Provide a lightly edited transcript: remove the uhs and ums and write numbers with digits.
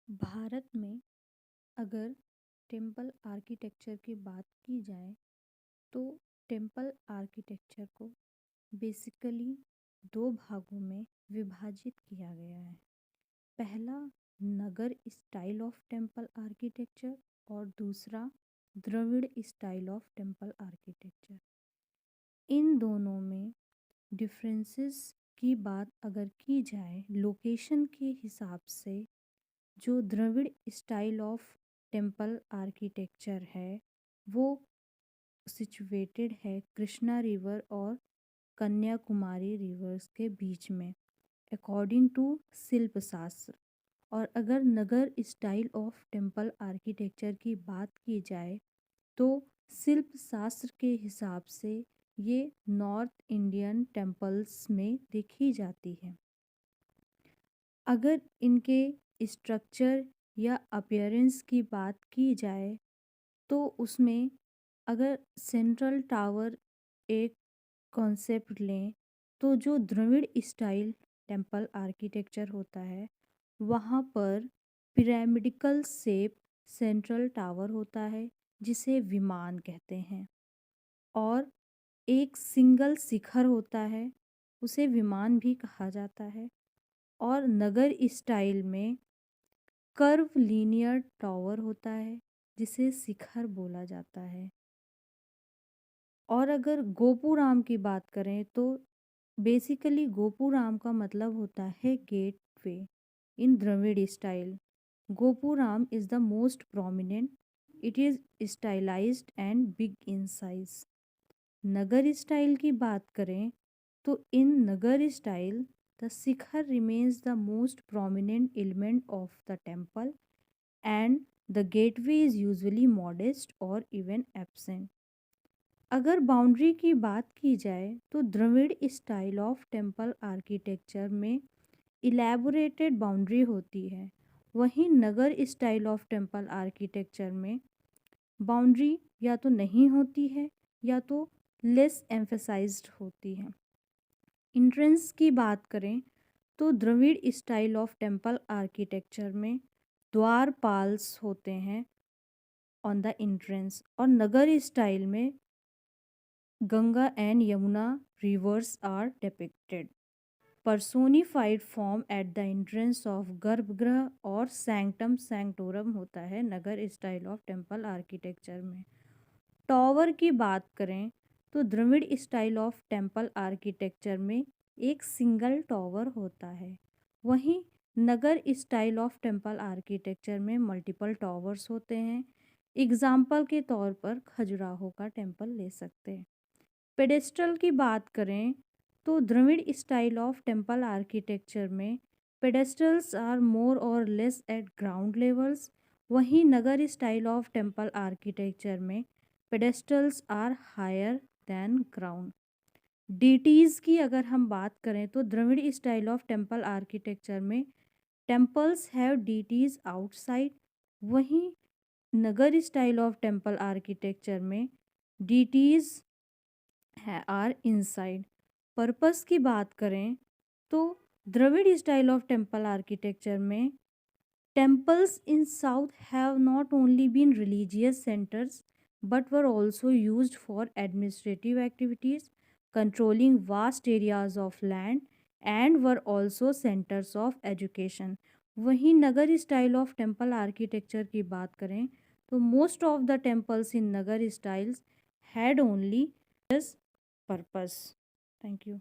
भारत में अगर temple architecture की बात की जाए तो टेम्पल आर्किटेक्चर को बेसिकली दो भागों में विभाजित किया गया है। पहला Nagara style of temple architecture और दूसरा Dravida style of temple architecture. इन दोनों में डिफरेंसेस की बात अगर की जाए लोकेशन के हिसाब से, जो Dravida style of temple architecture है वो सिचुएटेड है कृष्णा रिवर और कन्याकुमारी रिवर्स के बीच में अकॉर्डिंग टू शिल्प शास्त्र। और अगर नगर स्टाइल ऑफ टेम्पल आर्किटेक्चर की बात की जाए तो शिल्प शास्त्र के हिसाब से ये नॉर्थ इंडियन टेम्पल्स में देखी जाती है। अगर इनके स्ट्रक्चर या अपीयरेंस की बात की जाए तो उसमें अगर सेंट्रल टावर एक कॉन्सेप्ट लें तो जो द्रविड़ स्टाइल टेम्पल आर्किटेक्चर होता है वहाँ पर पिरामिडिकल शेप सेंट्रल टावर होता है जिसे विमान कहते हैं, और एक सिंगल शिखर होता है उसे विमान भी कहा जाता है। और नगर स्टाइल में कर्व लीनियर टावर होता है जिसे शिखर बोला जाता है। और अगर गोपुराम की बात करें तो बेसिकली गोपुराम का मतलब होता है गेट वे इन Dravida style. Gopuram is the most prominent. It is stylised and big in size. Nagara style की बात करें तो in Nagara style the shikhara remains the most prominent element of the temple and the gateway is usually modest or even absent. अगर boundary की बात की जाए तो Dravida style of temple architecture में इलेबोरेटेड बाउंड्री होती है, वहीं Nagara style of temple architecture में बाउंड्री या तो नहीं होती है या तो लेस एम्फेसाइज्ड होती है। इंट्रेंस की बात करें तो Dravida style of temple architecture में द्वारपाल्स होते हैं ऑन द इंट्रेंस, और नगर स्टाइल में Ganga and Yamuna rivers are depicted. Personified form at the entrance of गर्भगृह और सैंक्टम सैंक्टोरम होता है Nagara style of temple architecture में। टॉवर की बात करें तो Dravida style of temple architecture में एक सिंगल टॉवर होता है, वहीं Nagara style of temple architecture में मल्टीपल टॉवर्स होते हैं। एग्जाम्पल के तौर पर खजुराहो का टेम्पल ले सकते हैं। पेडेस्ट्रल की बात करें तो Dravida style of temple architecture में पेडेस्ट्रल्स आर मोर और लेस एट ग्राउंड लेवल्स, वहीं Nagara style of temple architecture में pedestals are higher than ground. Deities की अगर हम बात करें तो Dravida style of temple architecture में टेम्पल्स हैव डीटीज़ आउटसाइड, वहीं Nagara style of temple architecture में डीटीज़ आर इनसाइड। पर्पस की बात करें तो Dravida style of temple architecture में temples in south have not only been religious centers but were also used for administrative activities, controlling vast areas of land, and were also centers of education. वहीं Nagara style of temple architecture की बात करें तो most of the temples in Nagar styles had only purpose. Thank you.